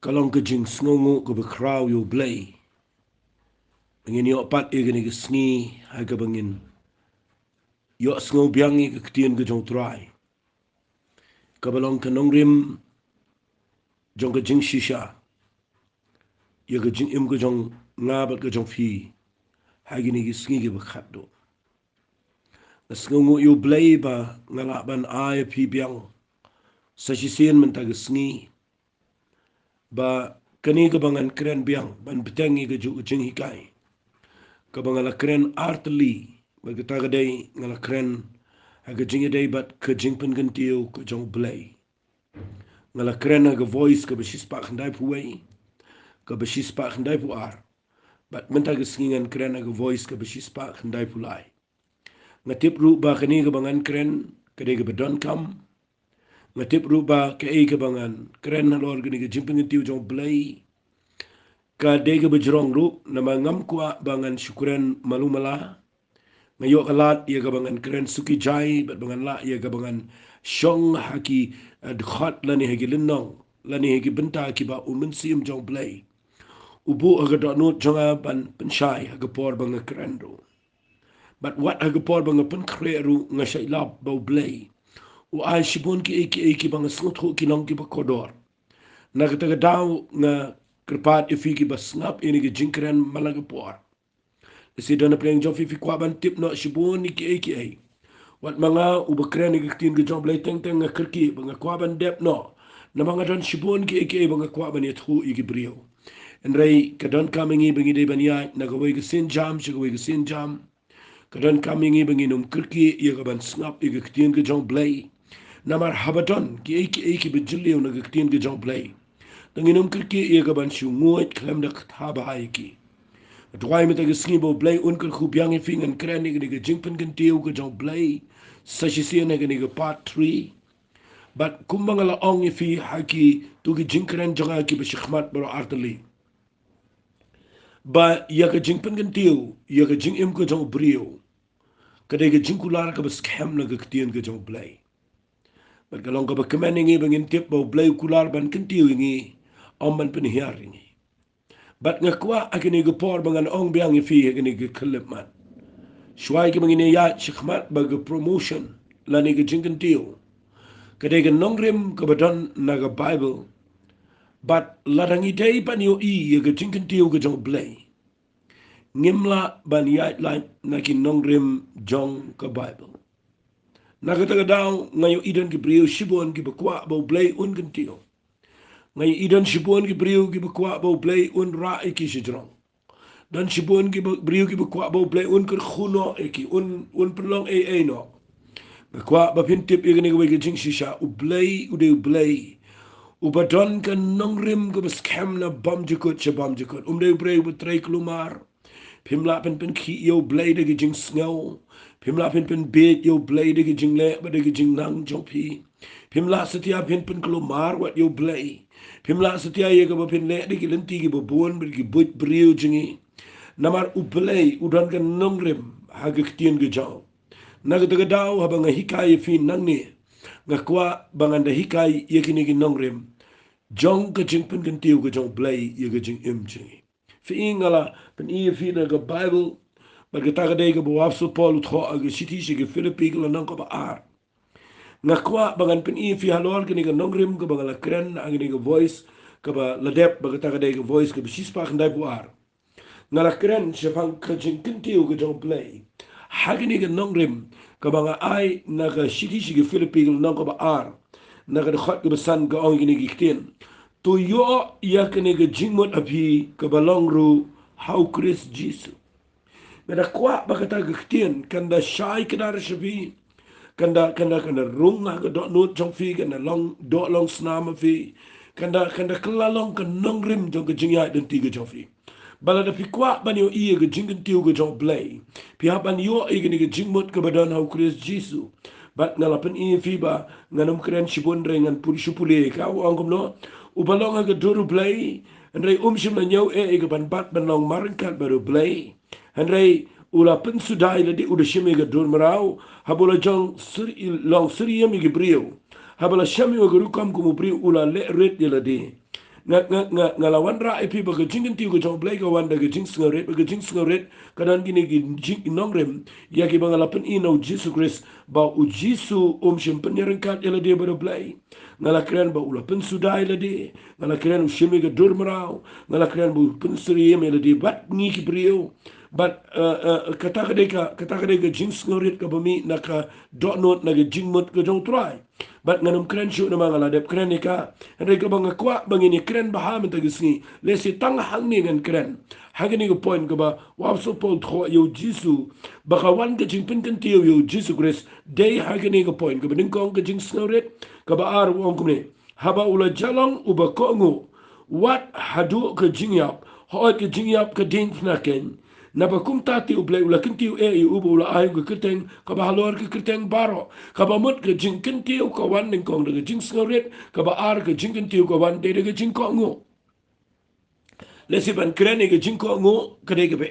kalong ke jing sngongo ke bekrau yo Blei. Bangin yo pat e gani ke sngi hai ke bangin. Yo sngo biangi ke ketien ke jong trai. Kabalong ke nongrim jong ke jing shisha. Yo ke jing im ke jong ngabat ke jong fi. Hai gani ke sngi ke bekat do. Sngongo yo Blei ba ngalak ban ai pi biang. Sa sisien mentag sngi. Ba kani ke bangan keren biang ban betangi ke jing hikai. Kabangala keren artli bagata gadai ngala keren aga jingedai bat ke Jingpynkyntiew ke Jong Blei ngala keren aga voice ke besis pak handai puai ke besis pak handai puar bat menta ke singan keren aga voice ke besis pak handai pulai ngatip ru ba kani ke bangan keren kedai ke bedon kam ngatip ru ba ke ke bangan keren halor gini ke Jingpynkyntiew Jong Blei ka dega bejrong ru nama ngam kuat bangan syukuran malu malah ngayok kalat ia gabangan keren suki jai bat bangan la ia gabangan shong haki dkhot lani hagi linong lani hagi benta ki ba umensim Jong Blei ubu aga donut jonga ban penshai haga por banga keren ru bat wat haga por banga pen kreru ngasai lab bau Blei u ai shibun ki eki banga snuthu ki long ki ba kodor nagataga daw nga kerpat ifiki ba snap ini ki jingkeren malaga por si dona preng Jong fifi kwa ban tip no shibun ni ki eki wat mga ubakren ni kitin ke Jong Blei teng teng nga kerki banga kwa ban dep no na mga don shibun ki eki banga kwa ban yethu igi brio en rei kadon kamingi bangi de banya na gawai ke sin jam shigawai ke sin jam kadon kamingi bangi num kerki ia ka ban snap igi kitin ke Jong Blei na mar habaton ki eki bejilio na kitin ke Jong Blei tanginum kerki ia ka ban shunguit klem da khaba haiki Dwai met ge sni bo Blei unker groep yang fing en kren ge ge Jingpynkyntiew ge Jong Blei sa shi sien ge ge part 3 but kumbangala ong fi haki tu ge jingkren jonga ki be shkhmat bro artli ba ya ge Jingpynkyntiew ya ge jing im ge Jong brio kade ge jingkular ge beskem na ge ktien ge Jong Blei but galong ge bekemening ge bengin tip bo Blei kular ban Kyntiew ngi om ban pen hiar ngi but ngakwa akini ge por bangan ong biang fi akini ge klip man shwai ke mangine ya shikmat bag promotion lani ge Jingpynkyntiew kade ge nongrim ke badon naga Bible but ladangi dei pan yo I ge Jingpynkyntiew ge Jong Blei ngimla ban ya like naki nongrim Jong ke Bible naga taga daw ngayo idan ge brio shibon ge bakwa bo Blei un Kyntiew ngayo idan shibon ge brio ge bakwa bo Blei un ra iki shijrong dan shibon ki brio ki bakwa bo Blei un ker khuno eki un perlong no bakwa ba pintip igni ge jing shisha u Blei u de Blei u badon kan nongrim ge beskem na bam jikut chabam jikut de Blei bu trei klumar pimla pen ki yo Blei de ge jing snow pimla pen bit yo Blei de ge jing le ba de ge jing nang jopi pimla setia pen klumar wat yo Blei pimla setia ye ge ba pen le de ge lenti ge bo bon ge but brio jingi namar u Blei u don kan nongrim ha ge ktien ge jaw nagadaga daw habang hikai fi nangne ngakwa banganda hikai yekini gi nongrim Jong ka Jingpynkyntiew ga Jong Blei ye ga jing imji fi ingala pen fi na ga Bible bagata ga bo afso Paul tho aga city shi ga Philippi ga nang ko ba ar ngakwa bangan pen fi halor ga ni ga nongrim ga bangala kren aga ni ga voice ka ba ladep bagata ga ga voice ga bisispa ndai bu ar ngala kren shafang ka Jingpynkyntiew ga Jong Blei hagini ga nongrim ka banga ai naga shiti shigi Philippi nang ko ba ar naga de khot ga san ga ong gini giktin to yo ya kene ga jingmot api ka balong ru how Chris Jesus meda kwa ba kata giktin kanda shai kadar shabi kanda rung ga do not jong fi kanda long do long snama fi kanda klalong ka nongrim jong ga jingya den tiga jong fi bala da pikwa ban yo iya ga Jingpynkyntiew ga Jong Blei pihak ban yo iya ga jingmut ke badan hau Chris Jesus bat ngalapan fi ba nganam keren shibun re ngan puri shupule ka angkom no ubalong ga duru Blei andre shim na nyau ga ban bat ban long marangkat baru Blei andre ula pen sudai la di uda shim ga dur marau habula Jong suri long suri yam ga brio habala shami ga rukam ku brio ula le red de la di ngalawan ra ipi baga Jingpynkyntiew ke jong Blei kawan daga jing sengaret kadan gini jing inongrem ya ki bangalapan inau Jesus Christ ba u Jisu shim penyerengkat ela dia pada Blei ngala keren ba ula pensudai la dia ngala keren u shimi ga durmarau ngala keren bu pensuri ela dia bat ngi ki brio but kata kadeka jing sengaret ka bami naka dot note naga jing mut ke jong try but nganum keren syuk nama ngaladep keren ni ka henry ka bang kuat bang ini keren baham tagisni lesi tang hang ni ngan keren hagini ko point ko ba wa so pol tho yo Jisu bakawan ke Jingpynkyntiew yo Jisu Christ day hagini ko point ko beding kong ke jing snoret ka ba ar wong ko ni haba ula jalong uba ko ngo wat hadu ke jingyap ho ke jingyap ke din naken na bakum tati ublei ula kintiu uba ula ayu ke keteng ka ba halor ke keteng baro ka ba mut ke Jingpynkyntiew ka wan ning kong de jing snoret ka ba ar ke Jingpynkyntiew ka wan de jing ko ngo lesi ban keren ke jing ko ngo kade ke be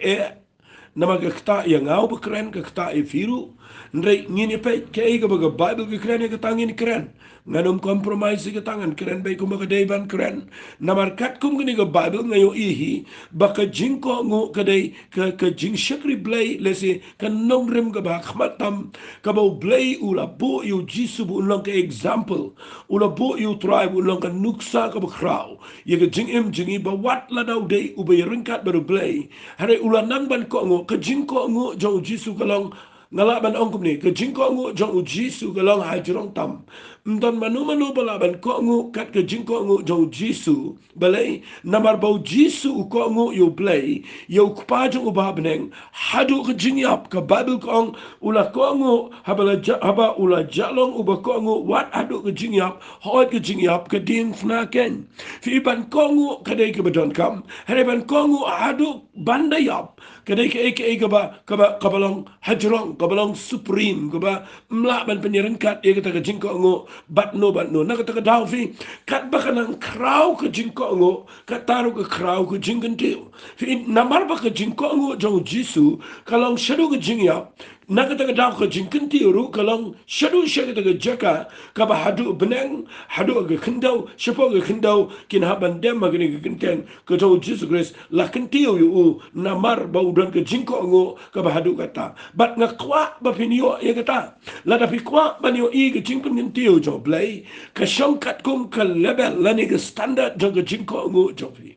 nama ke kta yang ngau be keren ke kta firu ndrei ngini pe ke ke ba Bible ke keren ke tangin keren nganum compromise ke tangan keren be kuma ke dei ban keren namar kat kum ke Bible ngayo ihi ba ke jing ko ngo kade ke jing shakri Blei lesi kan nongrem ke ba khmatam ka ba Blei ula bo yu Jisu bu long ke example ula bo yu tribe ulong ke nuksa ke ba krau ye ke jing jingi ba wat la dau dei ubay ringkat baru Blei hare ula nang ban ko ngo ke jing ko ngo jong Jisu kalong ngalaban ongkum ni ke jing ko ngo jong Jisu kalong hai jirong tam mdan manu balaban ko ngo kat ke jing ko ngo jong Jisu balai namar bau Jisu ko ngo yo Blei yo kpa jong ubah beneng hadu ke jing yap ke Bible kong ula ko ngo haba ula jalong ubah ko ngo wat hadu ke jing yap hoy ke jing yap ke din snaken fi ban ko ngo kadai ke bedon kam hare ban ko ngo hadu bandayap kadai ke ba kabalong hajrong kabalong supreme kaba mla ban penyerengkat ye kata ke jing ko ngo bat no na kata ke dau fi kat bakanang krau ke jing ko ngo kat taru ke krau ke Jingpynkyntiew fi namar ba ke jing ko ngo jong Jisu kalong shadu ke jing ya na kata ke dau ke Jingpynkyntiew ru kalong shadu kata ke jaka kaba hadu beneng hadu ke kendau syapo ke kendau kin haban dem magini ke kenten ke jong Jesus Christ la Kyntiew yu namar bau dan ke jing ko ngo kaba hadu kata bat ngakwa ba pinio ye kata la da pikwa banio i ke Jingpynkyntiew jo Blei ka shongkat kum ka level la ni ke standard jong ke jing ko ngo jo fi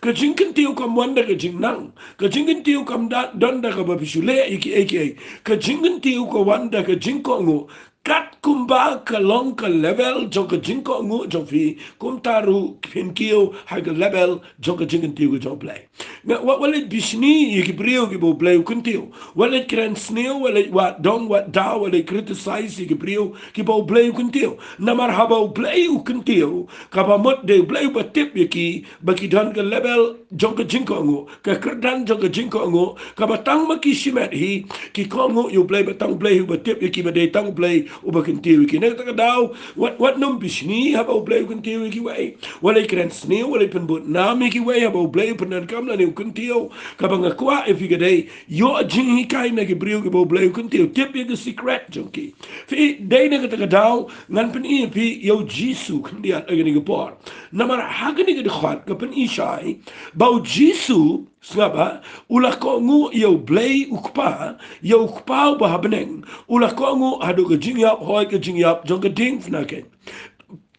ke Jingpynkyntiew kam wanda ke jingnang ke Jingpynkyntiew kam donda ka ba pisule iki ke Jingpynkyntiew ko wanda ke jing ko ngo kat kumba ka long ka level jong ke jing ko ngo jo fi kum taru Kyntiew ha ke level jong ke Jingpynkyntiew jo Blei na walit bishni iki brio ki bo Blei Kyntiew walit kren sneo walit wat dong wat da walit criticize iki brio ki bo Blei Kyntiew na marhaba Blei Kyntiew ka ba mot de Blei ba tip iki baki dan ke level jong ke jing ko ngo ka kerdan jong ke jing ko ngo ka ba tang ma ki shimet hi ki ko ngo yu Blei ba tang Blei ba tip iki ba de tang Blei uba Kyntiew iki na ta daw wat num bishni haba Blei Kyntiew iki way walit kren sneo walit penbut na mi ki way haba Blei penan kam la ni Kyntiew ka ba ngakwa if you day yo jing hi kai na ki brio ki bo Blei Kyntiew tip ye the secret jonki fi day na ta daw ngan pen i fi yo Jisu khndia agani ko por namar hagani ke khwat ka pen i shai ba Jisu Sngaba ula ko ngu yo Blei ukpa ba habneng ula ko ngu hadu ke jingyap hoy ke jingyap jong ke ding fnaken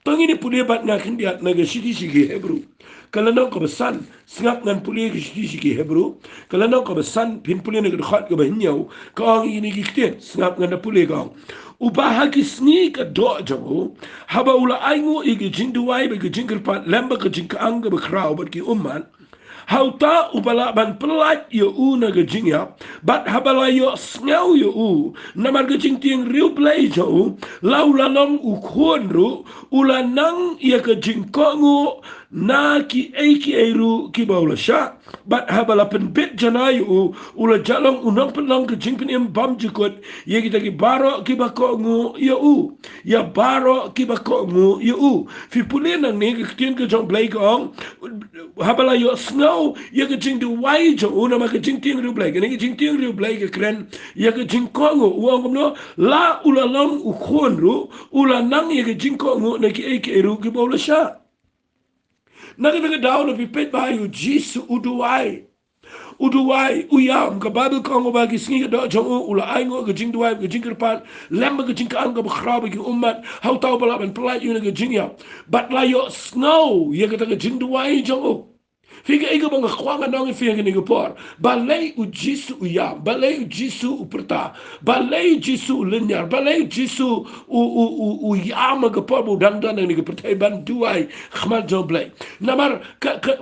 tangini pulia bat ngakin dia naga shiki Hebrew kalano ko besan sngap ngan pulia ke shiki Hebrew kalano ko besan pin pulia naga khat ke bahnyo ko ini gikten sngap ngan pulia ko ubaha ki sni ka do jago haba ula aingu igi jingduai be ke jingkerpat lamba ke jingkang ke krau bat ki umman hauta ubala ban pelat yo na ke jingya bat habala yo snau yo namar ke jing tiang riu Blei jo laula long ukon ru ula nang ya ke jing kongo na ki eiru ki baula sha bat habala pen bit janayu ula jalong unang penlang ke jing penim bam jikot ye kita ki baro ki bakongo yo ya baro ki bakongo yo fi pulenang ni ke tiang ke jong Blei kong habala yo snow ye ke jing du wai jo una ma ke jing tiang riu Blei ke ni jing tiang riu Blei ke kren ye ke jing kongo uang no la ula long ukon ru ula nang ye ke jing kongo na ki eiru ki baula sha Nakita daw na pipit bayo Jisu uduwai uyam ka Bible ko ngo bagi singi do jong ula ai ngo ga jing duwai ga jing kerpan lem ga jing ka ang ga khrabe ki ummat how taw bala ben plai yu ga jing ya but la yo snow ye ga jing duwai jong fica ega banga kwanga nang fica ni por balei o jisu o ya balei o jisu o perta balei jisu o linear balei jisu o yama ga por bo dan dan ni ga perta ban duai khmal jo blai namar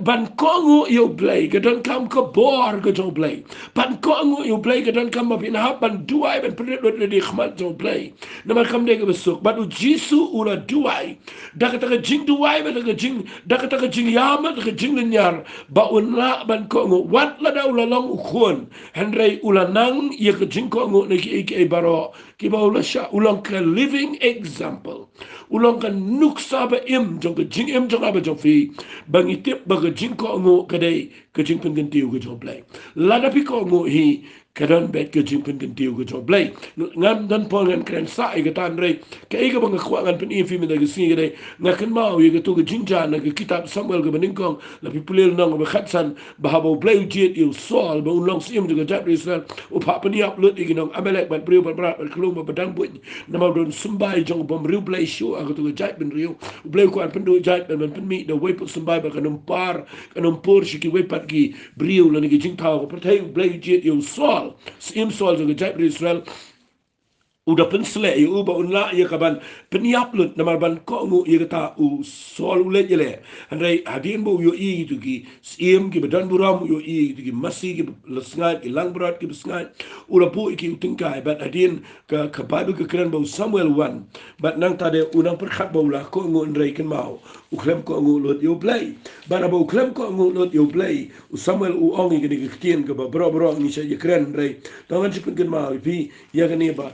ban kongo yo blai ga dan kam ka bor ga jo blai ban kongo yo blai ga dan kam ma bin ha ban duai ban perta do di khmal jo blai namar kam de ga besuk ban o jisu o la duai daga daga jing duai ba daga jing daga daga jing yama daga jing linear ba unla ban ko ngo wat la daw la long khon henry ulanang ye ke jing ko ngo ne ki baro ki ba ula sha ulang ka living example ulang ka nuksa ba im jong ke jing im jong ba jong fi bang itip ba ke jing ko ngo ka dei ke jing pen gen tiu ke jong play la da pi ko ngo hi kadan bet ke jing pen gen tiu ke jong play ngam dan pon ngan kren sa i ke tan re ke i ke bang khwa ngan pen i fi me da ke si ke dei ngaken mau ye ke tu ke jing jan ke kitab samuel ke bening kong la pi pulel nang ba khatsan ba habo Blei jet il sol ba ulong sim juga jap Israel upa pani up lut iginong amelek bat brio bat brat bat kelung bat badang buit nama don sembai jong bom riu Blei show aku tu jap ben riu Blei ko an pendu jap ben pen mi da we put sembai ba kanum por shiki we pat gi brio la ni jing taw ko pertai Blei jet il sol sim sol juga jap Israel udah pensele ya uba unla ya kaban peniap lut nama ban ko ngu ya kata u sol ulet jele andai hadin bo yo i tu ki sim ki badan buram yo i tu ki masi ki lesngat ki lang berat ki besngat ula pu ki utingkai bat hadin ka bible ke keren bo Samuel 1 bat nang tade unang perkhat bo la ko ngu andai kan mau u klem ko ngu lut yo Blei bat bo klem ko ngu lut yo Blei u Samuel u ongi ki kitien ka ba bro ni sa ye keren andai tangan sipun kan mau pi ya kan ni ba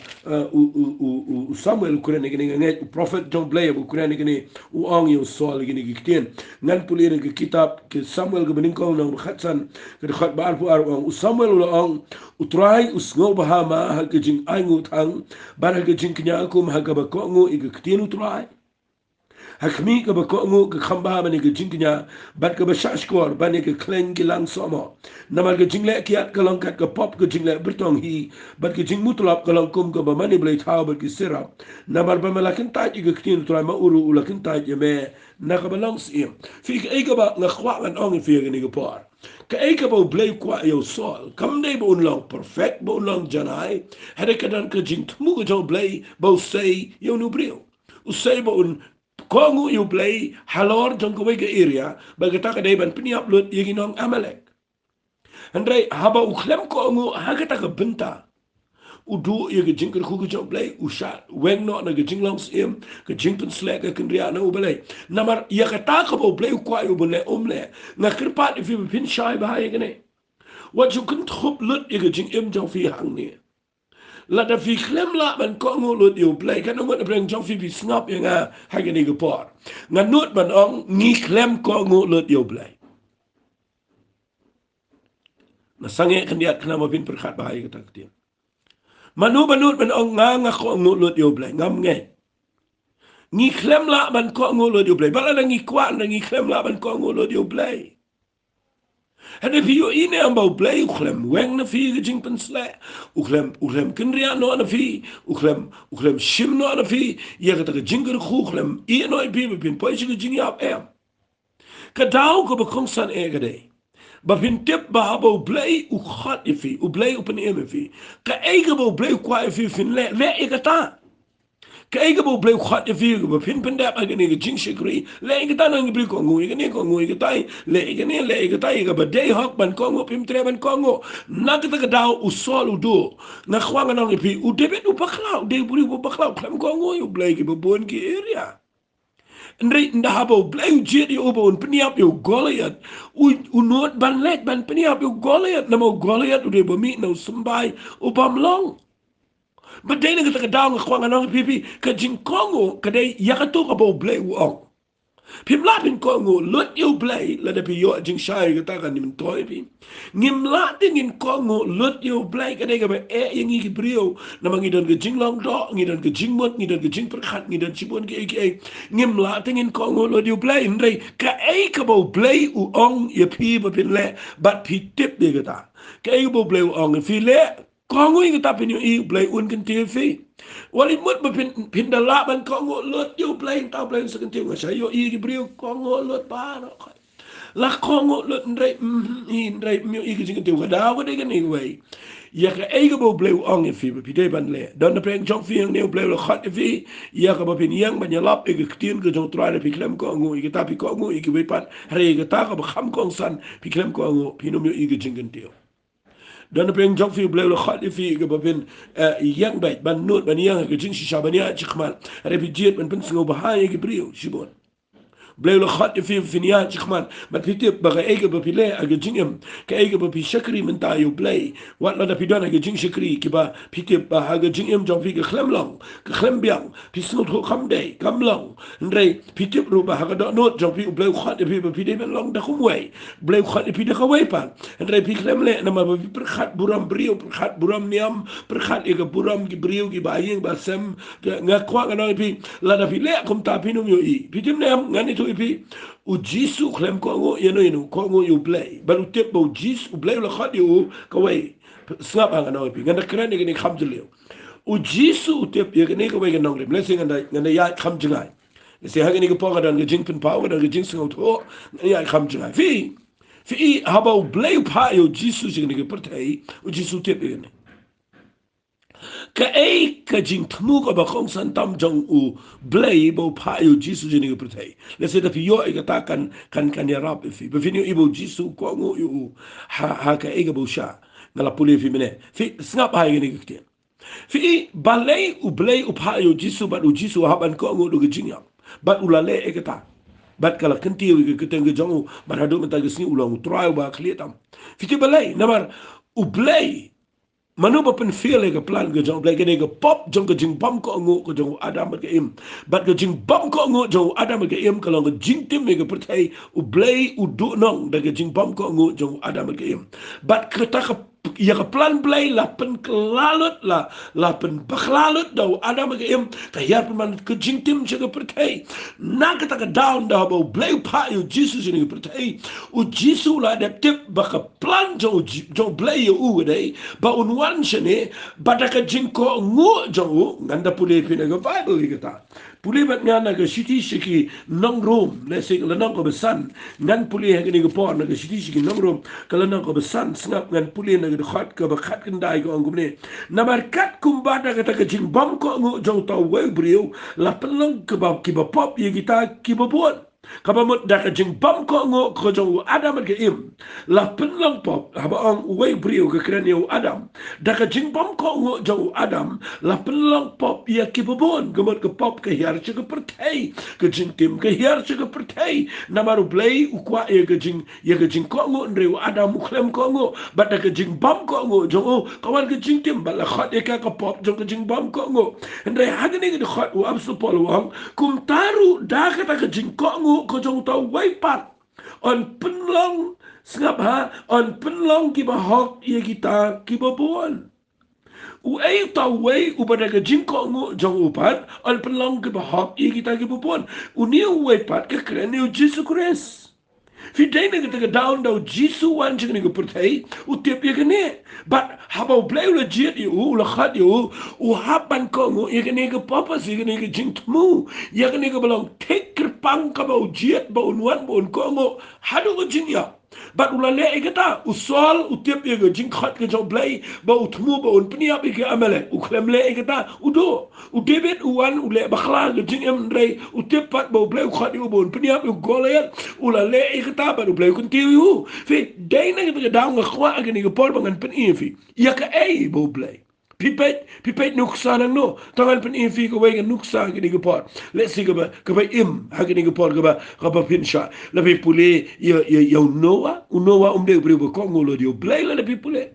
u Samuel kurene gini ngai prophet Jong Blei bu kurene gini u ang yo sol gini kitien ngan pulire ke kitab ke Samuel ke beningkong nang khatsan ke khat bar pu ar u Samuel u ang u trai u sngo bahama ha ke jing aingu thang bar ke jing knya kum ha ka ba ko ngu i ke kitien u trai hakmi ka ba ko ngu ka khamba ba ni ka jingnya bat ka ba shashkor ba ni ka kleng ki lang somo namar ka jingle kiat ka lang kat ka pop ka jingle bertong hi bat ka jing mutlap ka lang kum ka ba mani blai thau ba ki sirap namar ba malakin ta ji ka ktin tra ma uru ulakin ta ji me na ka ba lang sim fi ka ka ba nga khwa an ong fi ga ni ka par ka ka ba Blei kwa yo sol kam dei ba un long perfect ba un long janai hade ka dan ka jing tmu ka Jong Blei ba sei yo nu brio usai ba un kongu you Blei halor jong ko ke area bagata ka dai ban piniap lut yiginong amalek andrei haba uklem kongu hagata ka benta udu ye ke jingker khu ke Jong Blei usha wen no na ke jinglong sim ke jingpen slek ke kendria na ubelai namar ya kata ka bo Blei kwa yu bune omle na kirpat if you pin shai ba ye ne what you can top lut ye ke jing im jong fi hang ni la da fi klem la ban ko ngu lut yu Blei kan ngot breng jong fi bi snap yang ha ge ni ge por nga nut ban ong ngi klem ko ngu lut yu Blei na sange kan dia kena ma bin perkhat bahai kata dia manu banut ban ong nga ko ngu lut yu Blei ngam nge ngi klem la ban ko ngu lut yu Blei bala ngi kwa ngi klem la ban ko ngu lut yu Blei en if you ine ambau Blei uklem weng na fi ge jingpen sle uklem kinria no na fi uklem shim no na fi ye ga ta jinger uklem I no bi bin po shi ge jing yap em ka dau ko bekong san e ga dei ba bin tip ba habo Blei u khat ifi u Blei open em fi ka e ga bo Blei kwa ifi fin le e ga ta ka e ga bo Blei khat ifi ba fin pen da ba ge ni ge jing shikri le e ga ta nang bi ko ngui ge ni ko ngui ge tai le e ga tai ga ba dei hok ban ko ngo pim tre ban ko ngo na ka ta dau u sol u do na khwanga nang ifi u debet u baklau de buri u baklau klem ko ngui u Blei ge bo bon ki area Ndri ndahabo Blei jet yo obo un peniap yo Goliath u not ban let ban peniap yo Goliath namo Goliath u de bomi no sembai u bam long but dei nga ta daw nga kwanga nang pipi ka jing kongo ka dei yakato ka bo Blei u ong Pim la pin ko ngo lot yo Blei la da pi yo jing shai ga ta kan nim toy pi ngim la ting in ko ngo lot yo Blei ka de ga e yang ngi brio na mangi don ga jing long do ngi don ga jing mot ngi don ga jing per khat ngi don chibon ke ngim la ting in ko ngo lot yo Blei ndai ka e ka bo Blei u ong ye pi ba pin le bat pi tip de ga ta ka e bo Blei u ong fi le ko ngo ngi ta pin yo i Blei un kan ti fi Wali mut ba pin da la ban ko ngo lot yo Blei ta Blei sa kan ti nga sa yo i brio ko ngo lot ba no la ko ngo lot ndai ndai mi i ki ti ga da wa de ga ni wei ya ka e ga bo Blei u ong fi ba pi de ban le don na preng jong fi ne Blei lo khat fi ya ka ba pin yang ban ya lap e ga tin ga jong tra le pi klem ko ngo i ta pi ko ngo i ki we pan re ga ta ka ba kham ko san pi klem ko ngo pi no mi i ga jing kan ti dan peng jong fi Blei lo khat fi ga ba pin yang bai ban not ban yang ga jing shisha ban ya chikmal repijiet ban pin singo ba ha ye brio shibon Blei lo khat fi nia chikman ma pitip ba ga ege ba pile a ga jingem ka ege ba pi shakri men ta yo Blei wat la da pi don ga jing shakri ki ba pitip ba ha ga jingem jong fi ga khlem long ga khlem biang pi snot ho kham dei kam long ndrei pitip ru ba ha ga do not jong fi Blei khat fi ba pi de ben long da khum wei Blei khat fi da ka wei pa ndrei pi khlem le na ma ba pi per khat buram brio per khat buram niam per khat e ga buram ki brio ki ba yeng ba sem nga kwa ga no pi la da pi le kum ta pi no yo i pi tim ne ngani to ipi u jisu klem ko ngo yeno ko ngo you Blei baru tip bo jis u Blei la khat you ka wei snap ang no ipi ngana kran ni kham jlio u jisu tip ye ni ka wei ga nong le blessing ngana ya kham jingai se ha ni ko pa ga dan ga jingpin pa ga ga jing sing to ya kham jingai fi haba u Blei pa yo jisu jing ni ka pertai u jisu tip ye ni ka e ka jing tmu ko ba khong san tam jong u Blei bo pa yo jisu jing ga protei le se da fi yo e ga ta kan ya rap fi be fini ibo jisu ko ngo yu ha ka e ga bo sha ngala puli fi mene fi snap ha ni ga kte fi balei u Blei u pa yo jisu ba u jisu ha ban ko ngo do ga jing ya ba u la le e ga ta bat kala kanti wi ga teng ga jong ba hadu mata ga sni ulang try ba khliatam fi ti balei namar u Blei manu ba pen feel ga plan ga jong Blei ga ga pop jong ga jing bam ko ngo ko jong adam ga im bat ga jing bam ko ngo jong adam ga im ka long ga jing tim ga pertai u Blei u do nong da ga jing bam ko ngo jong adam ga im bat ka ta ya ka plan Blei la pen klalut la pen baklalut da adam ga im ka ya pen man ka jing tim ga pertai na ka ta ga down da ba Blei pa you Jesus ni ga pertai u Jesus la da tip ba ka plan jong Blei u dai ba un wan shene badaka jinko ngo jongu nganda pule pina ga Bible kita pule bat ngana ga shiti shiki nong room le sik la nong ko besan ngan pule ha ga por na ga shiti shiki nong room kala nong ko besan snap ngan pule na ga khat ka ba khat kan dai ko ngumne namar kat kum bada ga ta ga jing bam ko ngo jong ta we brio la pelong ke ba ki ba pop ye kita ki ba bon kabamut da ka jing bam ko ngo ko jong adam ga im la penlang pop haba ong we brio ka kren yo adam da ka jing bam ko ngo jong adam la penlang pop ya ki bobon gamot ka pop ka hiar chi ka pertai ka jing tim ka hiar chi ka pertai namaru Blei u kwa e ka jing ko ngo ndre adam klem ko ngo ba da ka jing bam ko ngo jong ka wan ka jing tim ba la khat e ka pop jong ka jing bam ko ngo ndre hagni ga khat u am su pol wang kum taru da ka jing ko ngo ko jong tau wai pat on penlong sngap ha on penlong ki ba hok ye kita ki ba bon u ai tau wai u ba ga jing ko ngo jong u pat on penlong ki ba hok ye kita ki ba bon u ni u wai pat ka kren u Jesus Christ fi dai na ga down do Jesus wan jing ni ga pertai u tep ye gane but haba Blei la jet u la khat u haban ko ngo ye gane ga papa si gane ga jing tmu ye gane ga belong take pang ka ba jet ba unwan ba un ko ngo hadu ga jing ya but ula le e gata usol u tep ye ga jing khat ga jong Blei ba utmu ba un pnia bi ga amale u klem le e gata u do u debet u wan u le ba khla ga jing em rei u tep pat ba Blei khat u ba un pnia u gole ula le e gata ba u Blei kun ti u fi dai na ga da nga khwa ga ni ga por ba ngan pen e fi ya ka e ba Blei pipet nuksan no tangan pen e fi ko we ga nuksan ga ni ga por let's see ga ba im ha ga ni ga por ga ba pinsha la bi pule ya Noah de bre ko ngolo dio Blei la bi pule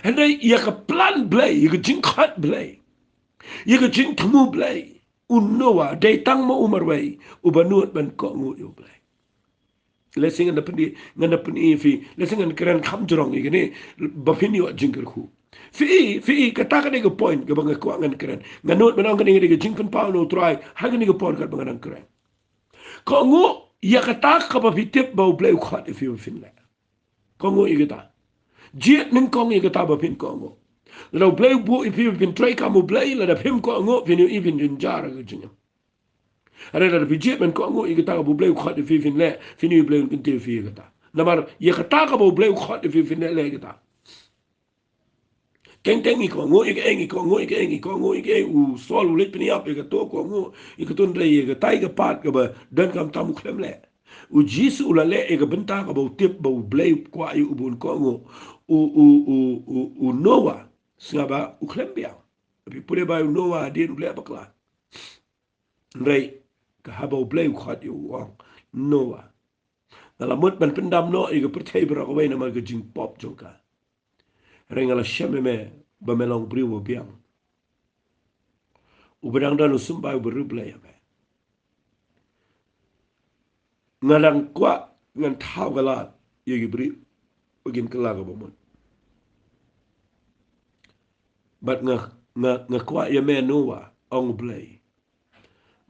and ya ka plan Blei ya ga jing khat Blei ya ga jing tmu Blei Noah day tang mo umarway ubanut ban ko ngu yo Blei. Lesing na pandi ngana pani fi lesing an kran kham jrong igene bafini wa jingker khu fi kata ka ne point ga bang ko ngan kran nganut banang ka ne ga jingpan pa no try ha ga ne ga point ka bang kran ko ngu ya kata ka ba fitip ba Blei khat fi fin la ko ngu igata jiet ning ko ngi kata ba fin ko ngu lo Blei bu fi fin try ka mo Blei la da phim ko ngu fin even in jar ga jingam ada ada bijit men ko ngo ikata ka Blei khat fi fin le fini Blei kinte fi kata namar ye kata ka Blei khat fi fin le kata keng teng ko ngo ik engi ko ngo ik engi ko ngo ik u sol lit pini ap ka to ko ngo ikatun re ye ka tai ka pat ka ba dan kam tam khlem le u jisu la le e ka benta ka tip Blei kwa yu ubun ko ngo u Noah singaba u khlem bia pi pure ba Noah din ble bakla rei ka haba Blei khat yu wang Noah dalam mut ban pendam no iga percaya berapa way nama ke jing pop joka rengala shame me ba melong briwo biang ubadang dan usumbai berubla ya be ngalang kwa ngan tau galat yegi bri bagin kelaga bomon bat nga kwa ya me Noah ong Blei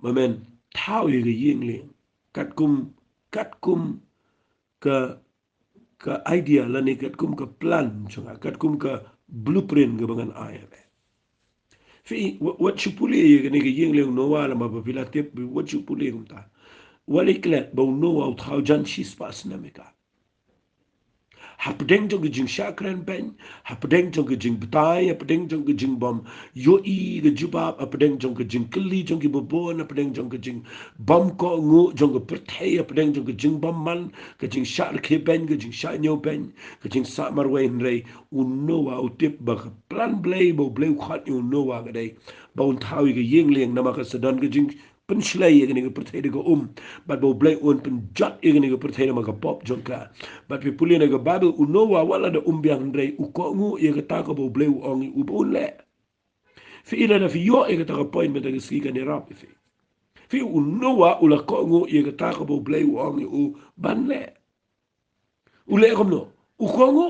mamen tau yegi yingling katkum ka idea lani katkum ka plan chunga katkum ka blueprint ga bangan aya be fi what chupuli ye ne ge yeng leng Noah la ma ba pila tep what chupuli kumta waliklet ba Noah thau jan chis pas na meka hapdeng jong jing shakran ben hapdeng jong jing btai hapdeng jong jing bom yo I ge jubab hapdeng jong jing kli jong bo bon hapdeng jong jing bom ko ngu jong perthai hapdeng jong jing bom man ke jing shar ke ben ke jing sha nyo ben ke jing sa marwe rei Noah utip ba plan Blei bo Blei khat u Noah ge dei ba un thau ge yeng leng na ma ka sadan ge jing pen slay ye ne perthai de go bat bo Blei un pen jat ye ne perthai ma ka pop jong ka bat pi puli ne ga Bible u Noah wala da biang rei u ko ngu ye ga ta ka bo Blei ong u bo le fi ila na fi yo ye ga ta ka point me ta ga ski ka ne rap fi u Noah u la ko ngu ye ga ta ka bo Blei ong u ban le u le kom no u ko ngu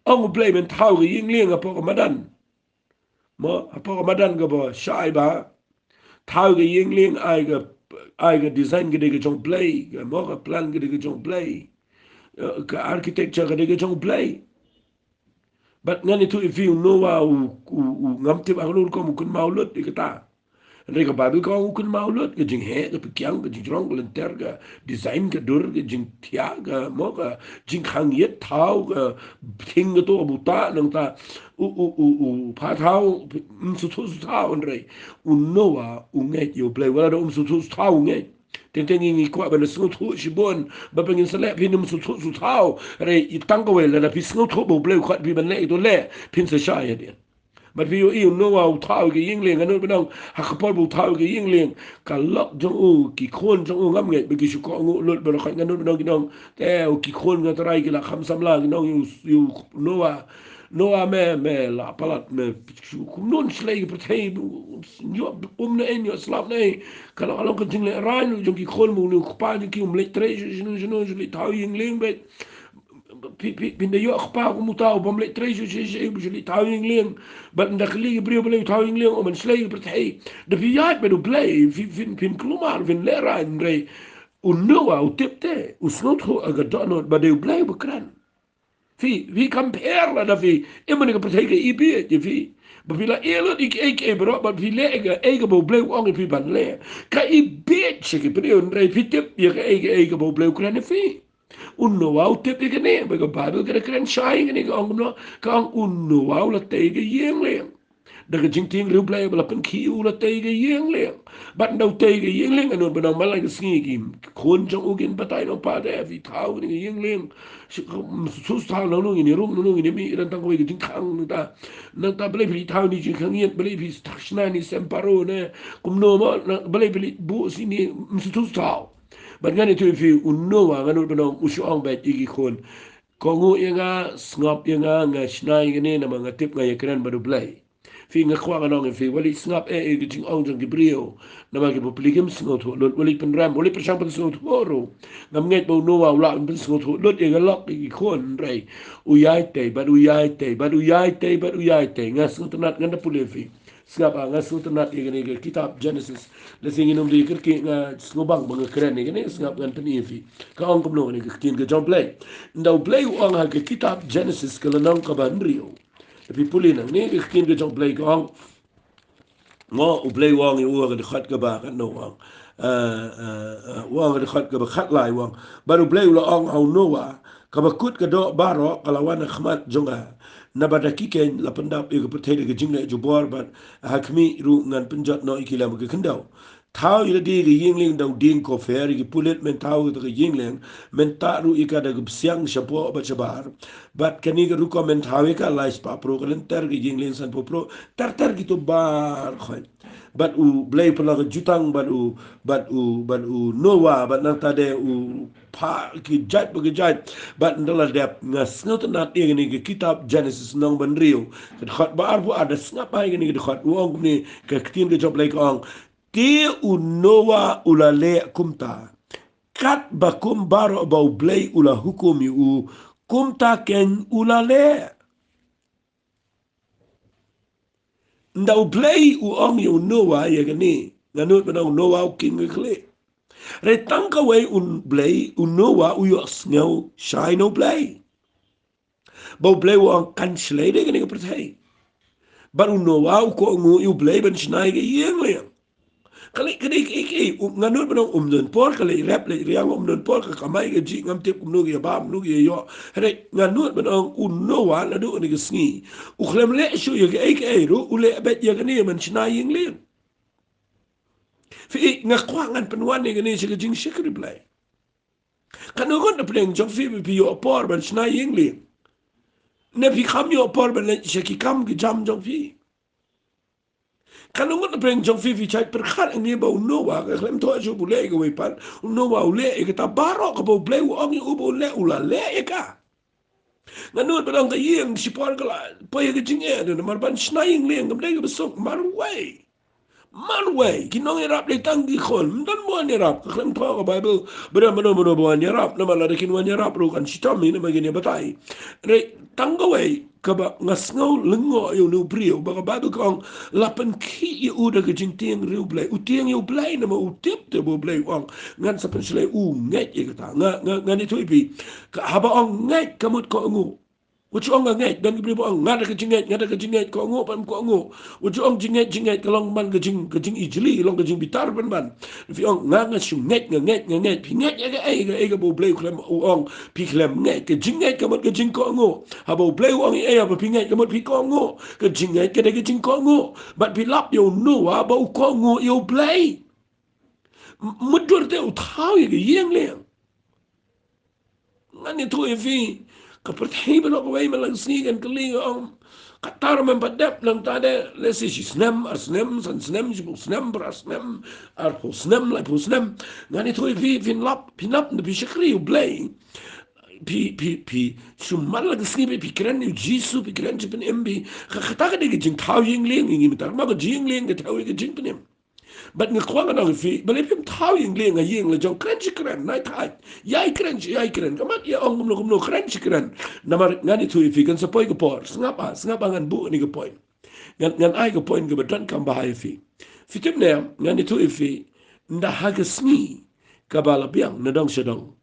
ong Blei men thau ga ying ling ga po ka madan mo po ka madan ga bo shai ba thau ga ying ling ai ga design ga de ga jong Blei ga mo ga plan ga de ga jong Blei ka architecture ka de ga jong Blei but ngani tu if you know u ngam tip ang ko mu kun maulut ikata rega Bible ko kun maulut ke jing he ke pikyang ke jing rong lenter ga design ke dur ke jing thia ga mo ga jing khang yet thau ga thing ga to bu ta nang ta u pa thau su thau rei u Noah u ngai yo Blei wala do su thau ngai teng ngi kwa ba su thu shi bon ba pengin sele pin su thau re I tang ko we la pi su thu bo Blei khat pi ban le do le pin se sha ya de but vi you know au thau ge ying leng anu benang ha khapol bu thau ge ying leng ka lok jong u ki khon jong u ngam nge be ki su ko ngu lut ba khat nganu benang ginong te u ki khon ga trai ki la kham sam la ginong you Noah me la palat me non slay per te yo ne en yo slap ne kala alon kan jing le ran jong ki khon mu nu pa ki le tre je le thau ying leng be pin de yo khpa ko muta o bom le tre je le thau ying leng but ndak li brio le thau ying leng o man slay per te de vi yat be do Blei fin klumar vin le ran re u Noah u tipte u snot ho aga donot ba de Blei bekran vi compare la da vi imene ke protege ibi de vi ba vi la elo ik ek bro ba vi le ege bo Blei ong vi ban le ka ibi cheke brio re vi tip ye ege bo Blei kran vi unno wau tip ke ne ba ga Bible ke kran shai ke ne ong no ka unno wau la tege yeng le da ga jing ting ru Blei ba pen ki u la tege yeng le ba no tege yeng le anu ba no mala ke singi ki kon jong u gen batai no pa de vi tau ni yeng le su tau no no ni rum no ni mi ran tang ko ge jing khang ta na ta Blei vi tau ni jing khang yen Blei vi stachna ni semparo ne kum no ma Blei vi bu si ni su tau but ngani tu fi unno wa nganu benong usu ong bet igi khon kongu inga ngop inga nga snai ngene na mga tip nga yakran baru Blei fi nga kwa nong fi wali snap ke jing ong jong gibrio na ma ke popligim sngot lo wali pen ram wali per champ sngot oro ngam nget bo no wa la pen sngot lo e ga lok ki kon rei u yai te ba u yai te ba u yai te ba u yai te nga sngot nat nganda pule fi snap nga sngot nat e ne kitab Genesis le singin di ker ki nga snobang bang keren ne snap ngan pen fi ka ong kom no ne ke tin ke John Blei ndau Blei ong ha ke kitab Genesis ke lanang ka ban rio Tapi puli nang ni kin ke Jong Blei kong ngo u Blei wang i uang de khat ka ba kan no wang wang de khat ka ba khat lai wang baru Blei ula ong au no wa ka ba kut ka do baro kalawan khmat jonga na bada kiken la pendap e ko pete ke jingle jo bor ban hakmi ru ngan penjat no ikila ke kendau thao ila di ke yingling dau ding ko fer ki pulet men thao ke yingling men ta ru ika da siang shapo ba chabar bat kani ke ru ko men thao ka lais pa pro kalen ter ke yingling san po pro ter gitu bar khoy bat u Blei pala ke jutang bat u nowa bat nang tade u pa ki jat ba ke jat bat ndala dep ngas ngot na ti ni ke kitab Genesis nong ban rio ke khat bar bu ada snapa ni ke khat wong ni ke tin ke job Blei kong Ki unowa ulale kumta. Kat bakum baro bau Blei ula hukum yu kumta ken ulale. Ndau Blei u ong yu nowa ya gani. Nganut benau nowa u king kle. Re tangka wei un Blei u nowa u yu sngau shai no Blei. Bau Blei u ong kanslei de gani pertai. Baru nowa u ko ngu yu Blei ben snai ge yeng le. Kali ik nganut benong umdon por kali rap le riang umdon por ka kamai ke ji ngam tip kumnu ge bam nu ge yo re nganut benong unno wa la du ni gesngi u khlem le shu ye ge ik ru u le bet ye ni man chna ying le fi nga kwa ngan penwan ni ge ni ge jing shikri Blei kanu gon de pleng jong fi bi yo por ban chna ying le ne fi kham yo por ban le shaki kam ge jam jong fi Kalau ngot preng jong fi chai perkhat ni ba uno wa ka klem to ju bule ke we pan uno wa ule ke ta baro ka bo ble u ong u bo le ula le e ka nganu ba dong ka yeng si por ka la po ye ke jinge de mar ban snaing le ngam de ke besok mar way Manway, kinong irap le tanggi khol, mdan mo an irap, kaklem to ka Bible, bera mano bo an irap, na malari kinwan irap ro kan sitami na magini batay. Re tanggaway kaba ngasngaw lengo yo no brio, baka Bible kong lapan ki yu uda ka jing tiang riu Blei, u tiang yu Blei na ma u tip te bo Blei wang, ngan sa pensilay u nget ye kata, ngan ito ipi, haba ong nget kamut ko ngu, Wucu ong ngai dan ibu ong ngada ke jinget ko ngo pan ko ngo. Wucu ong jinget kalong man ke jing ijli long ke jing bitar ban. Fi ong nganga su nget pi nget ya ke bo Blei klem ong pi klem nget ke jinget ke mot ke jing ko ngo. Ha bo Blei ong ba pi nget ke mot pi ko ngo. Ke jinget ke de ke jing ko ngo. But pi lap yo no ha bo ko ngo yo Blei. Mudur te u thau ye yeng leng. Ngani tu fi Kaperti ba ko way malang snigan kali ang katar man padap lang tade lesi si snem san snem si snem bra snem ar po snem la po snem ngani to vi pinap na bishakri u Blei pi sumal la sni pi kren ni jisu pi kren pen mb khataka de jing tau ying ling ngi mitar ma ko jing ling de tau ge jing pen But nga kwa nga fi balipim tao yung li nga ying la jong crunchy kren na tat yai kren kamat ya ong kumno crunchy kren namar nga ni tu fi kan sa poy ko por ngapa ngan bu ni ko poy ngan ai ko poy ga badan kam bahay fi fitim ne nga ni tu fi nda haga sni kabala biang na dong sedong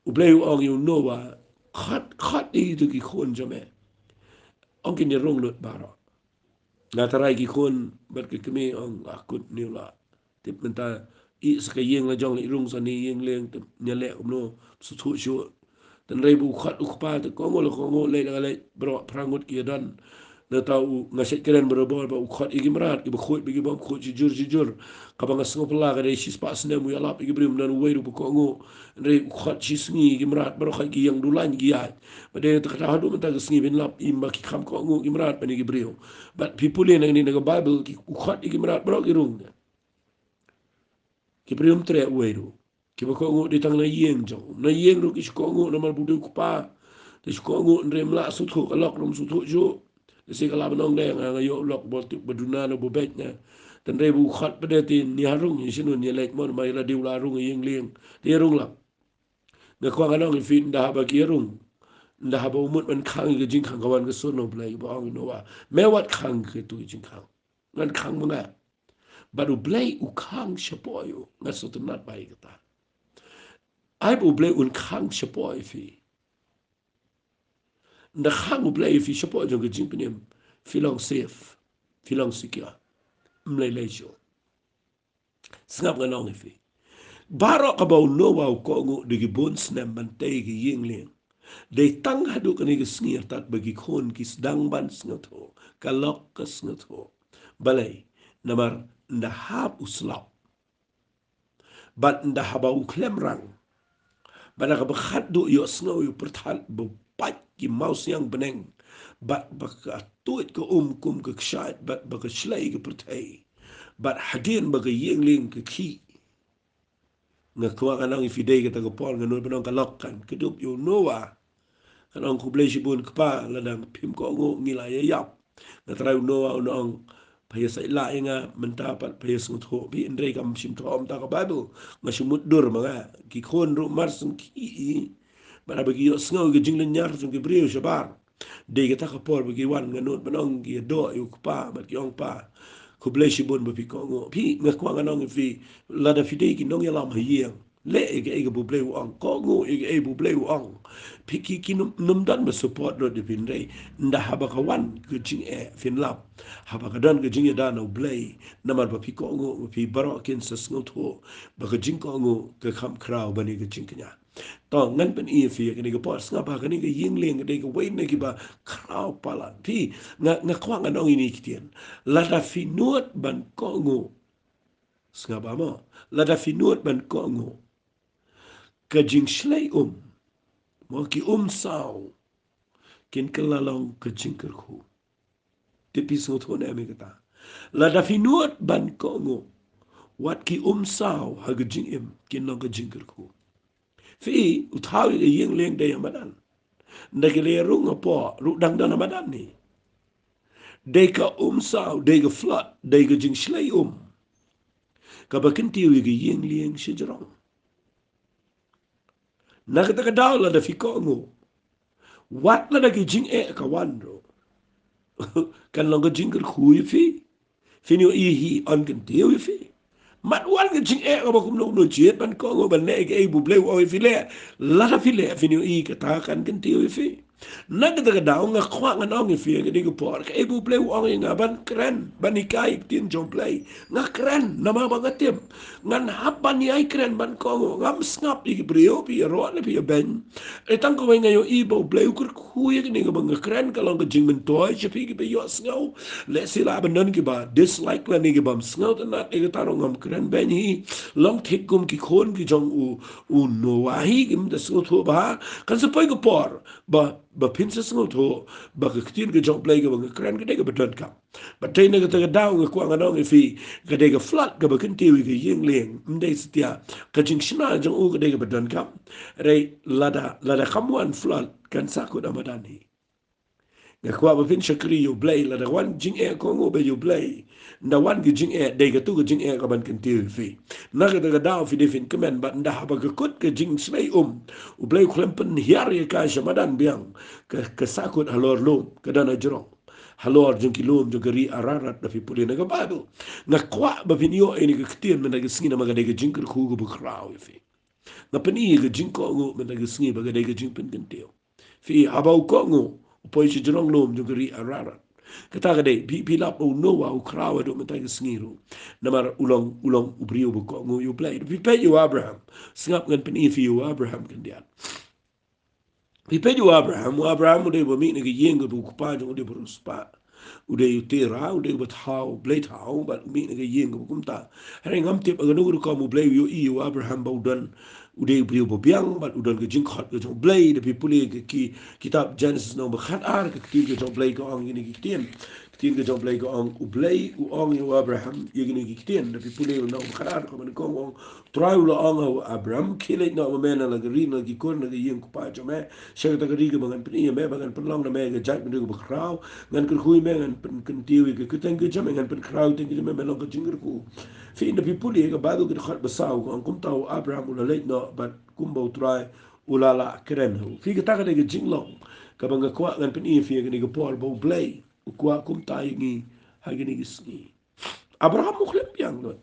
u Blei ong yung no wa khat i tu ki khon jame ong kin ni rong lut baro Ngatarai ki kon ber ke kemi ong akut ni la tip menta I ska yeng la jong li rung sa ni yeng leng tip nyale umno su thu shu tan rei bu khat u pa te ko ngol le le bro prangut ki dan na tau ngaset keren bro ba u khat igi mrat ki bu khot bi bom khot jujur ka ba ngasngo pala ga rei sis pas ne mu ya lap igi brim nan wei ru ko ngo rei u khat sis ngi igi mrat bro khat ki yang dulan gi ya ba de ta ta hadu menta ngi bin lap im ba ki kham ko ngo igi mrat pa ni igi brio but people in ni na Bible ki u khat igi mrat bro ki rung ki brim tre wei ru ki ba ko ngo di tang na yeng jong na yeng ru ki ko ngo na mal bu de ku pa de ko ngo ndrem la su thu ka lok rum su thu jo si kala benong deng ngayo lok bol tu beduna no bobetnya dan rebu khat pada tin ni harung ni sinu ni lek mon mai la diu la rung yeng lieng ti rung la na kwa nganong fin dah bagi rung dah ba umut man khang ke jing khang kawan ke sono Blei ba ong no wa mewat khang ke tu jing khang ngan khang manga baru Blei u khang shapoyo ngaso tu nat bai kata ai bu Blei un khang shapoy fi nda khang u Blei fi shapoy jong ke jing penem filong safe filong secure mlei leisho Sngap nganong fi Barok kabau no wau ko ngu digi bon snam mantai gi yeng leng. Dei tang hadu kani gi snir tat bagi khon ki sedang ban sngot ho. Kalok ke sngot ho. Balai namar nda hab uslap. Bat nda habau klem rang. Bana ka bakhat du yo sngo yu pertal bu pat ki maus yang beneng. Bat baka tuit ke kum ke kshat bat baka shlai ke pertai. Bat hadin baka yeng leng ke ki. Nga kuwa kanang ifidei kita ke pol nga nul penong kalokan kedup yo noa kanang ku Blei sibun kepa ladang pim ko ngo ngila ya yap nga trau noa unong paya sa ila inga mendapat paya sungut ho bi indrei kam sim thom ta ka bible nga simut dur mga ki khon ru marsung ki bara bagi yo sngo ge jinglen nyar sung ki brio shabar de kita ka pol bagi wan nga nul penong ki do yu kepa bat yong pa ku Blei sibun ba pi ko ngo pi nga kwa kanang fi lada fidei ki nong ya lam hieng le ege bu Blei wang ko ngo ege bu Blei wang piki ki num dan ba support no de fin rei nda haba ka wan ke jing fin lap haba ka dan ke jing da no Blei namar ba pi ko ngo pi baro kin sa sngo tho ba ka jing ko ngo ke kham krau ba ni ke jing knya to ngan pen i fi ke ni ke pos nga ba ka ni ke ying leng de ke wei ne ki ba krau pala pi nga kwa nga nong ini kitien la da fi nuot ban ko ngo snga ba mo la da fi nuot ban ko ngo ka jing shlei mo ki sao kin kelalong ke jingker khu tipi so thon ame kata la da finuot ban ko ngo wat ki sao ha ge jing em kin long ke jingker khu fi uthaw ye yeng leng de madan nda ke le ru ngapo ru dang dan madan ni de ka sao de ge flat de ge jing shlei ka ba kin ti ge yeng leng shijrong na ka ta ka daw la da fi ko ngo wat la da ge jing ka wan ro kan long ke jingker khu fi finio i hi on kan teu fi mat wan ke jing ka ba kum no chiet ban ko ngo ban ne ke bu Blei o fi le la ta fi le finio i ka ta kan teu fi na ka ta daw nga khwa nga nong fi ke de ko por ke bu Blei o nga ban kren ban ikai tin Jong Blei nga kren na ma ba gatem ngan hab ban ai kren ban ko ngo ngam snap i brio pi ro le pi ben e tang ko nga yo i bu Blei kur khu ye ke ni ga ban kren ka long ke jing men toy che pi ke be yo sngo le sila ban nan ki ba dislike la ni ke bam sngo ta na e ta ro ngam kren ben hi long thik kum ki khon ki jong u no wa hi kim da sngo tho ba kan se poi ko por ba pin se sngo tho ba ke tin ke Jong Blei ke ba kren ke de ke ba don ka ba te ne ke ta daw ke kwa nga nong fi ke de ke flat ke ba kin ti wi ke yeng leng mde stia ka jing shna jong u ke de ke ba don ka re lada khamwan flat kan sa ko da madani nga kwa ba fin shakri yo Blei la da wan jing ko ngo be yo Blei nda wan gi jing de ga tu gi jing ka ban kan ti fi na ga da daw fi de fin kemen ba nda ba ga kut ke jing slei u Blei klempen hiar ye ka shamadan biang ka sakut halor lo ka dana jrong halor jung ki lom jung ri ararat da fi puli na ga ba do nga kwa ba fin yo ni ga ktien men ga singina ma ga de ga jing ku go bu kraw fi nga pani ga jing ko ngo men ga singi ba ga de ga jing pen kan teo fi abau ko ngo poi si jrong lom jung ri arara kata ga dei pi lap o no wa o krawa do mata ga sngiru namar ulong ubrio bu ko ngo you play pi pe you Abraham singap ngan pen if you Abraham kan dia pi pe you Abraham de bo mi ne ga yeng bu pa jung de bu spa ude utera ude bat how Blei how but mi ne ga yeng bu kumta hare ngam tip ga no ko mu Blei you Abraham bu dan ude brio bo biang bat udan ke jingkhat ke Jong Blei de pipuli ke ki kitab Genesis no khat ar ke ki ke Jong Blei ko ang ini ki tien Ketien ke jong Blei ke ong u Blei u ong u Abraham yegini ki ketien tapi pule na khadar ko man ko ong trai u ong u Abraham kile na ma mena la gari na ki kon na yeng ku pa jome she ta gari ke bangan pni me bangan penlong na me ke jat me ku krau ngan ku hui me ngan pen kentiu ke kuten ke jame ngan pen krau te ke me melong ke jingir ku fi na pi pule ke badu ke khat basau ko kum tau Abraham u la le no but kum bau trai u la la kren hu fi ke ta ke jinglong ka banga kwa ngan pni fi ke ni ke por bau Blei ukwa kum tai ngi hagini gisni Abraham mukhlem yang no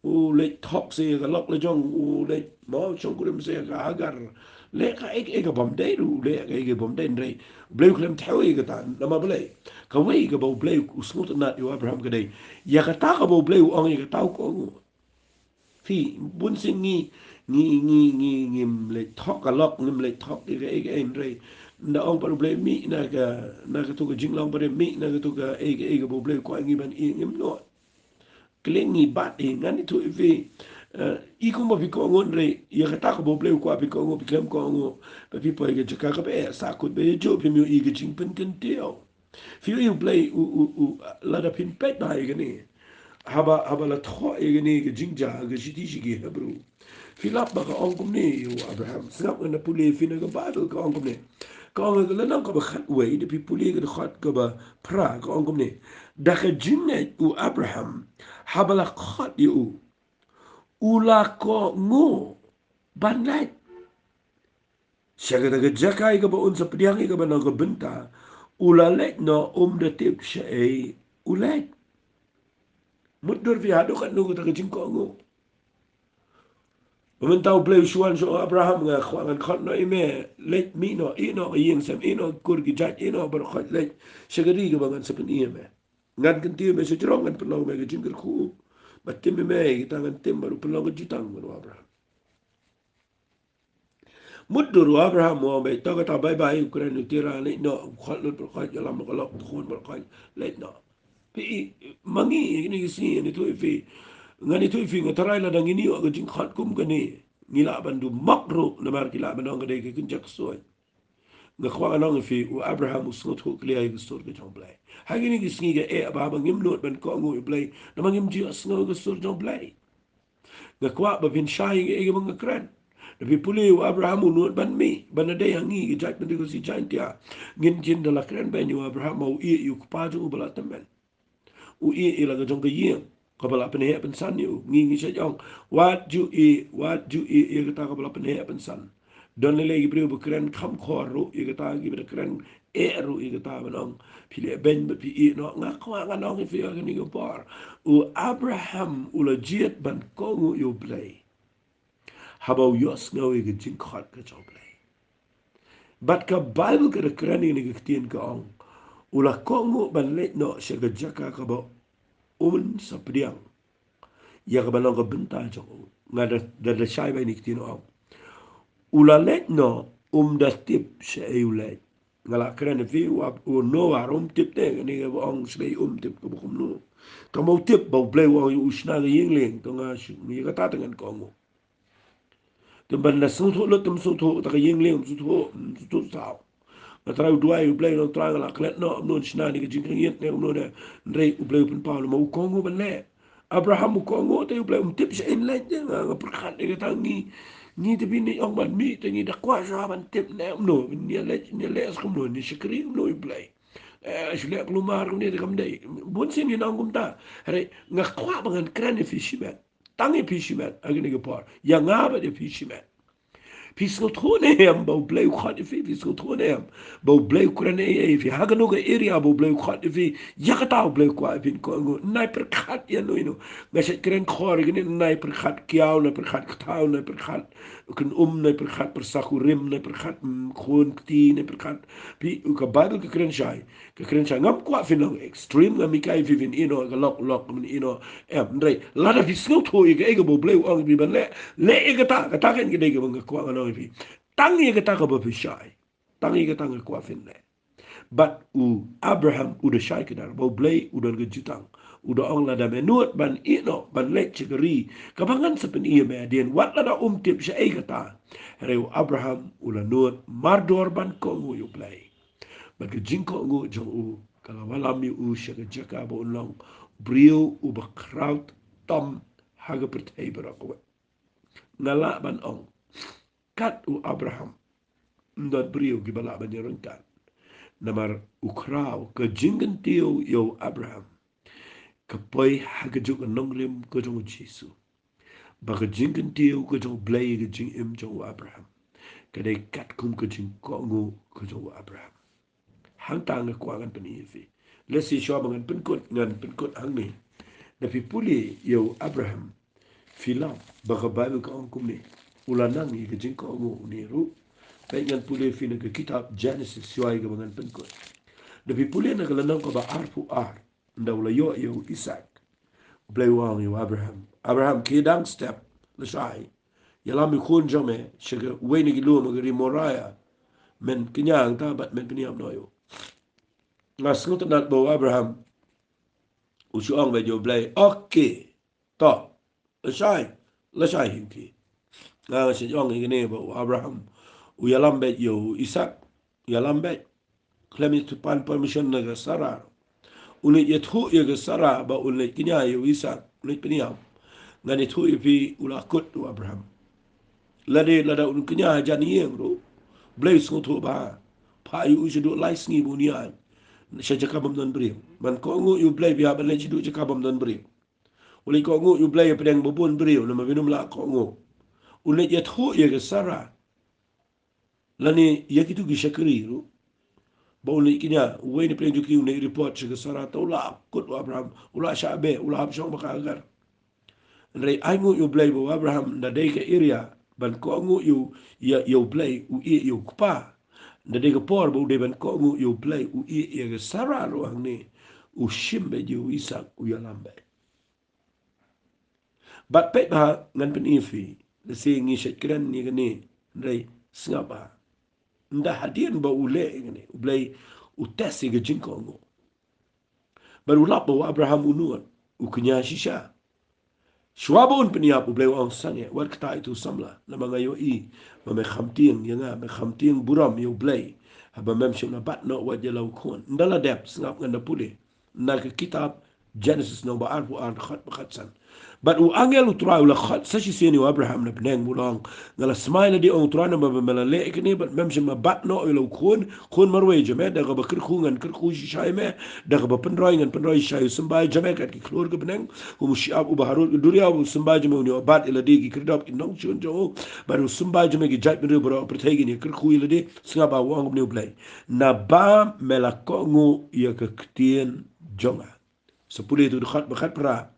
u le thok se ga lok le jong u le mo chong kurim se ga agar le ka ek bom de ru le ka ek bom de re ble khlem thau e ga ta na ma ble ka we ga bo ble u smut na yu Abraham ga dei ya ka ta ka bo ble u ong ga ta ko fi bun sing ngi le thok ka lok ngim le thok ga ek en re na ong pa ble mi na ka tu ka jinglong pa mi na ka tu ka ek bo ble ko ngi ban ngim no kelengi bat ngani tu ve I kuma pi ko ngon re ya ka ta ko bo ble ko pi ko ngo pi klem ko ngo pa pi po ge ka ka be sa ko be jo pi mi I ge Jingpynkyntiew fi u ble u la da pin pet na ge ni haba la tro ge ni ge jingja ge jiti ge hebru fi la ba ka ong kum ni u Abraham snap na pule fi na ga bible ka ong kum ni ka ong ge la na ka ba khat we de pi pule ge khat ka ba pra ka ong kum ni da ka jinne u Abraham haba la khat u ula ko ngo banai siaga daga jakai ka ba unsa pediang ka ba na ka benta ula lek no de tip shei ulek mudur fi hadu kan nu ta jing ko ngo Pementau Blei suan so Abraham nga khwangan khot no ime lek mi no ino yeng sam ino kur gi jat ino bar khot lek shagari ga bangan sapen ime ngan kan tiu me se jrong ngan pelong me ga jingir khu batim me kita ngan tim baru pelong ga jutang baru Abraham mudur Abraham mo be to ta bye bye Ukraine tira le no khot lut bar khot yalam ko lok khon bar khot le no pi mangi ni si ni tu fi ngani tu fi ngatarai la dang ini ga jing khat kum gani ngila bandu makro na mar kila banong ga de ke kunjak soy nga khwa anong fi u Abraham usnot hu klia ga stor ga jong Blei hagini gi sngi ga e ba ba ngim lot ban ko ngo Blei na mangim ji asngo ga stor jong Blei nga kwa ba vin shai ga e ga kran na bi puli u Abraham not ban mi ban de hangi ga jat ban ko si jantia ngin jin da la kran ban u Abraham u e yu pa ju bala tamen u e la ga jong ga yeng kabala pene pensan yu ngi se jong what you e kata kabala pene pensan don le gi brio bukren kham khoru e kata gi bukren e ru e kata banong pile ben pi e no nga kwa nga no fi ga ni go par u Abraham u legit ban ko yu Blei habau yos ngo e gi jing khat ka jo Blei bat ka bible ka kren ni gi tien ka ong u la ko ngo ban le no se ga jaka ka bo sa priang ya ka balong ka benta jo nga da shai ba ni kitino au ula let no da tip se e ule ngala kren vi wa o no wa tip te ni ga ong se tip ko ko no ka mo tip ba Blei wa u shna ga yingling to nga shi ni ka ta tengan ko ngo to ban na su tho lo tum su tho ta ga yingling su tho sao na trau dua u Blei no tra ngala klet no no shna ni ga jing yet ne no ne re u Blei pun pa mo ko ngo ban le Abraham ko ngo te u Blei tip se en le nga perkhat ni ka ni te bini ong ban mi te ni da kwa sa ban tip ne no ni le as kom no ni shikri no u Blei shule plumar ni de kam dei bon sin ni nang ta re nga kwa ban kran fi shibat tangi fi shibat agni ga par ya nga ba de fi shibat Pisco Troneam, Bow Blei Khatifi, Pisco Troneam, Bow Blei Kurane, Haganuga area, Bow Blei Khatifi, Yakata Blei Quapin Congo, Niper Cat Yanuino, Messet Grand Corrigan, Niper Cat Kiao, Niper Cat Town, Niper Cat, Ukan Niper Cat per Sakurim, Niper Cat Khon Tea, Niper Cat, Uka Bible Krenshai, Krenshai, Ngam Quafinong, extreme, Mikai Vivin, lock, Andre, Lada Pisco to Egabo Blei on Biban Le Egata, Atakan Gedega Quang. Tangi ka taka ba shai tangi ka tanga kwa fin le but u Abraham u de shai kedar bo Blei u don jutang u do ong la da menut ban ino ban le chigari kabangan sa pen iya me den wat la da tip sha e kata re u Abraham u la nut mardor ban ko ngu u Blei but ke jing ko ngu jong u Kalau malam u syaka jaka ba unlang brio u ba kraut tom haga pertai berakwa. Ngala ban ong kat u Abraham ndot brio gibala ban yerengkan. Namar ukraw ke Jingpynkyntiew yo Abraham. Kapoi haga juk nongrim ke jong Jesu. Baka Jingpynkyntiew ke jong Blei ke jing im jong Abraham. Kadai kat kum ke jing kongu ke jong Abraham. Hang tang ke kuangan penifi. Lesi syua bangan penkut ngan penkut hang ni. Tapi puli yo Abraham. Filam baka Bible ke ongkum ni. Ulanang ni ke jing kongu ni ru. Baik ngan puli fina ke kitab Genesis syua ke bangan penkut. Tapi puli nak kelenang ke ba arfu ar. Nda ula yo Isaac. Blei wang yo Abraham. Abraham kidang step lesai. Yalam ikun jome syaka weni gilu magari moraya. Men kenyang ta bat men peniam noyo. Ngas ngutuk nak bawa Abraham. Usuang bejo Blei. Okey. To. Lesai hinti. Ngas jong ini bawa Abraham. Uyalam bejo Isaac. Yalam bet. Klemi tupan permission naga Sarah. Ulit yathu yaga Sarah ba ulit kinya yo Isaac. Ulit peniam. Ngani thu ipi ulakut tu Abraham. Lada un kinya jani yang ro. Blei ngutuk ba. Pa yu usudu lais ngi bunian. Saya cakap bom beri. Man ko ngu yu Blei biar ban lecih duk cakap bom beri. Oleh ko ngu yu Blei pedang bobon beri nama minum la ko ngu. Ulet ya thu ya ke Sarah. Lani ya kitu gi syakri ru. Ba ulet kinya we ni pedang juki ulet report ke Sarah tau la kut Abraham. Ula syabe ula habsong bakagar. Nrai ai ngu yu Blei bo Abraham na dai ke area ban ko ngu yu Blei u i yu kupa. Nade ke por bu de ban ko ngu yu Blei u i ke Sarah ro ang ni. U shimbe ju Isaac u yalambe. Bat pet ba ngan pen ifi. Lesi ngi syet keren ni gani. Nrai sengapa. Nda hadian ba ule gani. Blei u tesi ke jingko ngu. Baru lap ba Abraham unuan. U kenya shisha. Shwabon peniap u Blei wang sange. Wat kata itu samla. Nama ngayo i. Ma me khamting yanga. Me khamting buram yu Blei. Haba mem syum na bat no wat jalau kon. Ndala dep sengap nganda pulih. Na ke kitab Genesis no ba arfu ar khat bakhatsan. But u angel utra ula khat sashi sini Abraham na peneng mulang ngala smile di on utra na ba mala le ikni but mem shima bat no ila khun marwe jame da ga bakir khungan kir khu shay me da ga penroy ngan penroy shay sembay jame kat ki klor ga peneng u mushiab u baharul duria u sembay jame uni bat ila di ki kirdop in nong chun jo but u sembay jame ki jat mi bro protegi ni kir khu ila di singa ba wang ni Blei na ba mela ko ngu ya ka ktien jonga sepuluh itu dekat bekat pra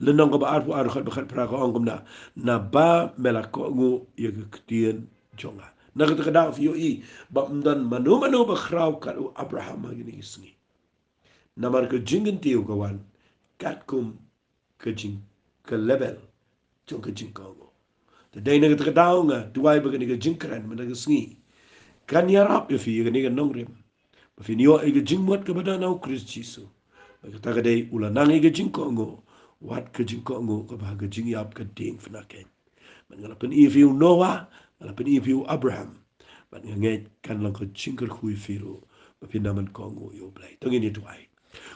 lenong ko ba arfu ar khat bekat pra ko angum na ba mela ko ngu ye ktien jonga na ka kada fi i ba mdan manu ba khraw ka Abraham gini isngi na mar ka Jingpynkyntiew kawan kat kum ka jing ka level jong ka jing ko the day na ka kada nga duai ba ka jingkran man ka sngi kan yarap ye fi ga nongrim ba fi niyo e ka jingmot ka bada na Chris Jesus kata kadai ula nangi ke jingko ngo wat ke jingko ngo ke bah ke jing yap ke ding fenaken man ngala pen ifiu Noah ngala pen ifiu Abraham man ngai kan lang ke jingker khui firu ba pinaman ko ngo yo Blei tangi ni tuai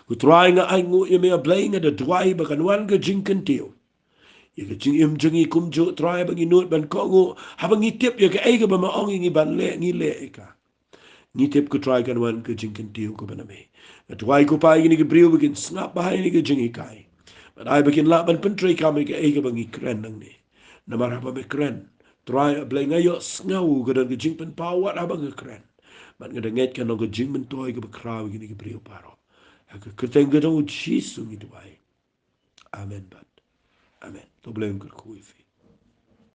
ku try nga ai ngo ye me Blei nga de tuai ba kan wan ke Jingpynkyntiew ye ke jing im jingi kum jo try ba ngi not ban ko ngo ha ba ngi tip ye ke ai ke ba ma ong ngi ban le ngi le ka ni tip ku try kan wan ke Jingpynkyntiew ko ba na me tuai ko pa ini ke brio begin snap bahai ni ke jingi kai but ai begin la ban pentri kami ke ege bangi kren nang ni namar apa be kren try Blei ngayo ngau ke dan ke jingpen pawat apa ke kren but ngedenget kan ke jingmen toy ke bekraw gini ke brio paro ke keteng ke dong Jesus gitu ai amen but amen to blame ke kui